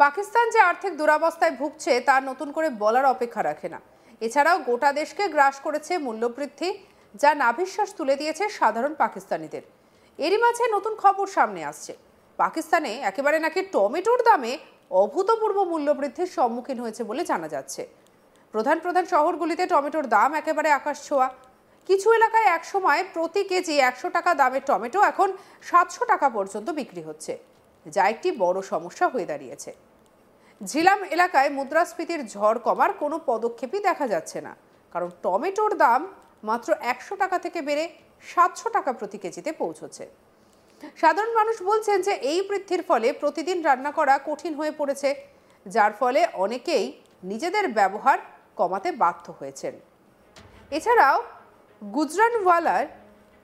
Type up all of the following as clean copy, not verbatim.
পাকিস্তান যে আর্থিক দুরবস্থায় ভুগছে তা নতুন করে বলার অপেক্ষা রাখে না। এছাড়াও গোটা দেশকে গ্রাস করেছে মূল্যবৃদ্ধি, যা নাভিশ্বাস তুলে দিয়েছে সাধারণ পাকিস্তানিদের। এরই মাঝে নতুন খবর সামনে আসছে, পাকিস্তানে একেবারে নাকি টমেটোর দামে অভূতপূর্ব মূল্যবৃদ্ধির সম্মুখীন হয়েছে বলে জানা যাচ্ছে। প্রধান প্রধান শহরগুলিতে টমেটোর দাম একেবারে আকাশ ছোঁয়া। কিছু এলাকায় একসময় প্রতি কেজি 100 টাকা দামের টমেটো এখন 700 টাকা পর্যন্ত বিক্রি হচ্ছে, যা একটি বড় সমস্যা হয়ে দাঁড়িয়েছে। ঝিলাম এলাকায় মুদ্রাস্ফীতির ঝড় কমার কোনো পদক্ষেপই দেখা যাচ্ছে না, কারণ টমেটোর দাম মাত্র 100 টাকা থেকে বেড়ে 700 টাকা প্রতি কেজিতে পৌঁছেছে। সাধারণ মানুষ বলছেন যে এই বৃদ্ধির ফলে প্রতিদিন রান্না করা কঠিন হয়ে পড়েছে, যার ফলে অনেকেই নিজেদের ব্যবহার কমাতে বাধ্য হয়েছেন। এছাড়াও গুজরানওয়ালার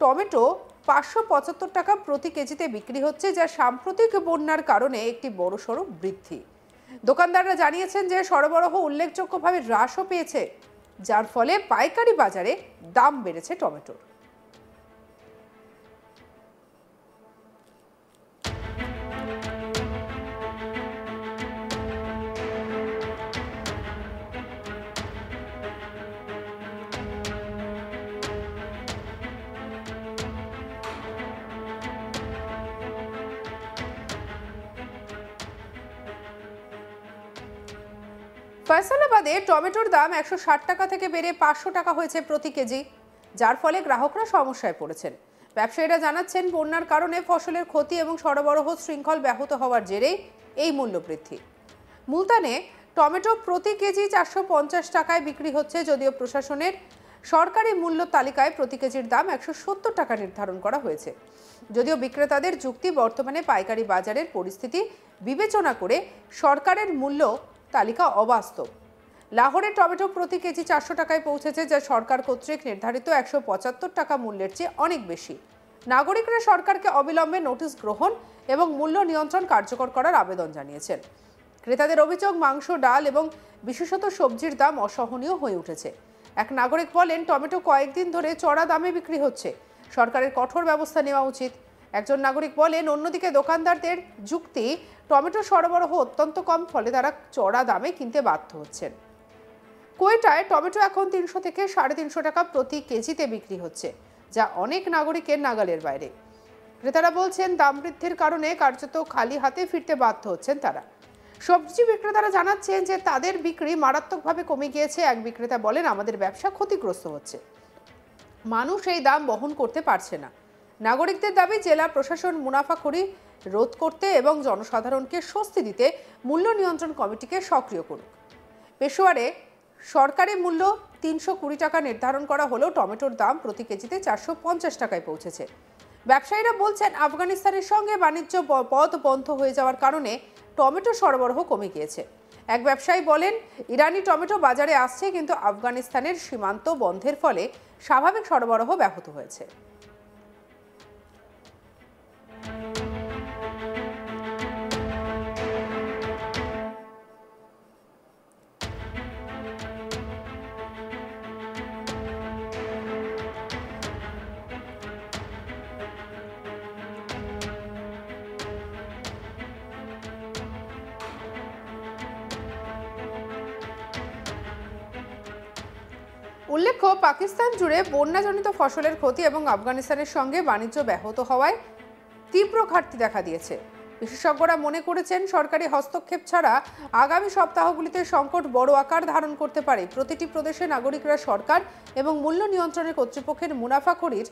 টমেটো 575 টাকা প্রতি কেজিতে বিক্রি হচ্ছে, যা সাম্প্রতিক বন্যার কারণে একটি বড়সড় বৃদ্ধি। দোকানদাররা জানিয়েছেন যে সরবরাহ উল্লেখযোগ্যভাবে হ্রাসও পেয়েছে, যার ফলে পাইকারি বাজারে দাম বেড়েছে টমেটোর। ফয়সালাবাদে টমেটোর দাম 160 টাকা থেকে বেড়ে 500 টাকা হয়েছে প্রতি কেজি, যার ফলে গ্রাহকরা সমস্যায় পড়েছেন। ব্যবসায়ীরা জানাচ্ছেন বন্যার কারণে ফসলের ক্ষতি এবং সরবরাহ শৃঙ্খল ব্যাহত হওয়ার জেরেই এই মূল্য বৃদ্ধি। মুলতানে টমেটো প্রতি কেজি 450 টাকায় বিক্রি হচ্ছে, যদিও প্রশাসনের সরকারি মূল্য তালিকায় প্রতি কেজির দাম 170 টাকা নির্ধারণ করা হয়েছে। যদিও বিক্রেতাদের যুক্তি, বর্তমানে পাইকারি বাজারের পরিস্থিতি বিবেচনা করে সরকারের মূল্য তালিকা অবাস্তব। লাহোরে টমেটো প্রতি কেজি 400 টাকায় পৌঁছেছে, যা সরকার কর্তৃক নির্ধারিত 175 টাকা মূল্যের চেয়ে অনেক বেশি। নাগরিকরা সরকারকে অবিলম্বে নোটিশ গ্রহণ এবং মূল্য নিয়ন্ত্রণ কার্যকর করার আবেদন জানিয়েছেন। ক্রেতাদের অভিযোগ, মাংস, ডাল এবং বিশেষত সবজির দাম অসহনীয় হয়ে উঠেছে। এক নাগরিক বলেন, টমেটো কয়েকদিন ধরে চড়া দামে বিক্রি হচ্ছে, সরকারের কঠোর ব্যবস্থা নেওয়া উচিত। একজন নাগরিক বলেন, অন্যদিকে দোকানদারদের যুক্তি, টমেটো সরবরাহ অত্যন্ত কম, ফলে তারা চড়া দামে কিনতে বাধ্য হচ্ছেন। কোয়েটায় টমেটো এখন 300 থেকে 350 টাকা প্রতি কেজিতে বিক্রি হচ্ছে, যা অনেক নাগরিকের নাগালের বাইরে। ক্রেতারা বলছেন, দাম বৃদ্ধির কারণে কার্যত খালি হাতে ফিরতে বাধ্য হচ্ছেন তারা। সবজি বিক্রেতারা জানাচ্ছেন যে তাদের বিক্রি মারাত্মকভাবে কমে গিয়েছে। এক বিক্রেতা বলেন, আমাদের ব্যবসা ক্ষতিগ্রস্ত হচ্ছে, মানুষ এই দাম বহন করতে পারছে না। নাগরিকদের দাবি, জেলা প্রশাসন মুনাফাখোরি রোধ করতে এবং জনসাধারণকে স্বস্তি দিতে মূল্য নিয়ন্ত্রণ কমিটিকে সক্রিয় করুক। পেশোয়ারে সরকারি মূল্য 320 টাকা নির্ধারণ করা হলেও টমেটোর দাম প্রতি কেজিতে 450 টাকায় পৌঁছেছে। ব্যবসায়ীরা বলছেন, আফগানিস্তানের সঙ্গে বাণিজ্য পথ বন্ধ হয়ে যাওয়ার কারণে টমেটো সরবরাহ কমে গিয়েছে। এক ব্যবসায়ী বলেন, ইরানি টমেটো বাজারে আসছে, কিন্তু আফগানিস্তানের সীমান্ত বন্ধের ফলে স্বাভাবিক সরবরাহ ব্যাহত হয়েছে। উল্লেখ্য, পাকিস্তান জুড়ে বন্যাজনিত ফসলের ক্ষতি এবং আফগানিস্তানের সঙ্গে বাণিজ্য ব্যাহত হওয়ায় তীব্র ঘাটতি দেখা দিয়েছে। বিশেষজ্ঞরা মনে করেছেন, সরকারি হস্তক্ষেপ ছাড়া আগামী সপ্তাহগুলিতে সংকট বড় আকার ধারণ করতে পারে। প্রতিটি প্রদেশে নাগরিকরা সরকার এবং মূল্য নিয়ন্ত্রণের কর্তৃপক্ষের মুনাফাখোরির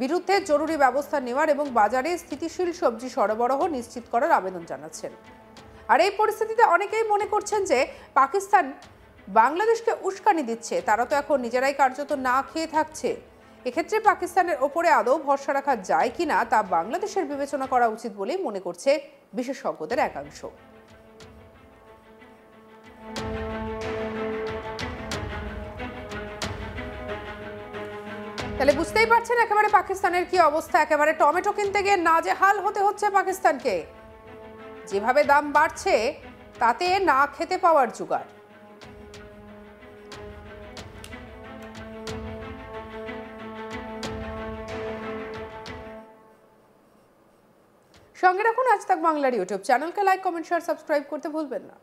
বিরুদ্ধে জরুরি ব্যবস্থা নেওয়ার এবং বাজারে স্থিতিশীল সবজি সরবরাহ নিশ্চিত করার আবেদন জানাচ্ছেন। আর এই পরিস্থিতিতে অনেকেই মনে করছেন যে পাকিস্তান বাংলাদেশকে উস্কানি দিচ্ছে, তারা তো এখন নিজেরাই কার্যত না খেয়ে থাকছে। এক্ষেত্রে পাকিস্তানের ওপরে আদৌ ভরসা রাখা যায় কিনা তা বাংলাদেশের বিবেচনা করা উচিত বলেই মনে করছে বিশেষজ্ঞদের একাংশ। তাহলে বুঝতেই পারছেন একেবারে পাকিস্তানের কি অবস্থা। একেবারে টমেটো কিনতে গিয়ে নাজেহাল হতে হচ্ছে পাকিস্তানকে। যেভাবে দাম বাড়ছে তাতে না খেতে পাওয়ার জোগাড়। সঙ্গে রাখুন আজ তাক বাংলার ইউটিউব চ্যানেলকে লাইক কমেন্ট শেয়ার সাবস্ক্রাইব করতে ভুলবেন না।